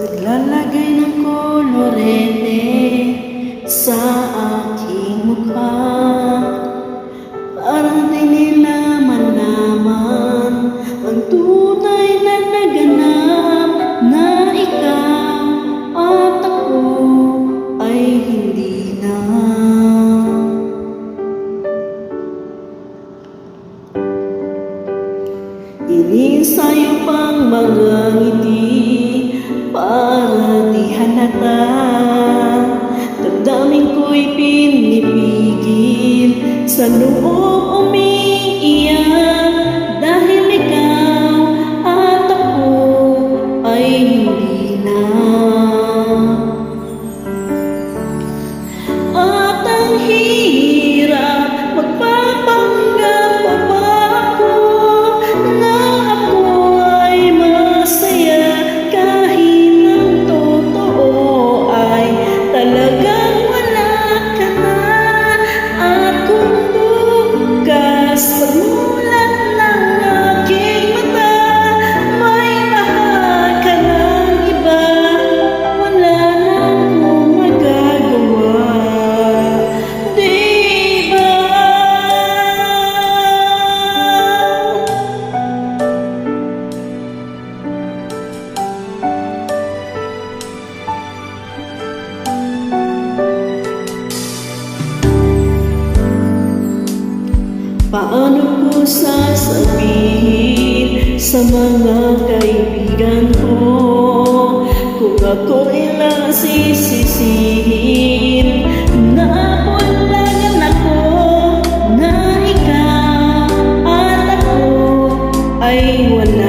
Naglalagay ng kolorete sa aking mukha para di nila malaman ang tunay na naganap, na ikaw at ako ay hindi na. Inisayo pang mga ngiti para di halata. Damdamin ko'y pinipigil, sa loob umiiyak, dahil ikaw at ako ay hindi na. At ang hirap, magpapanggap pa ba ako na ako ay masaya, kahit ang totoo ay talagang wala ka na. At kung bukas pagmulat ng aking mata, may mahal ka ng iba, wala na akong magagawa, di ba? Paano ko sasabihin sa mga kaibigan ko kung ako'y lang sisisihin na bulangan ako, na ikaw at ako ay wala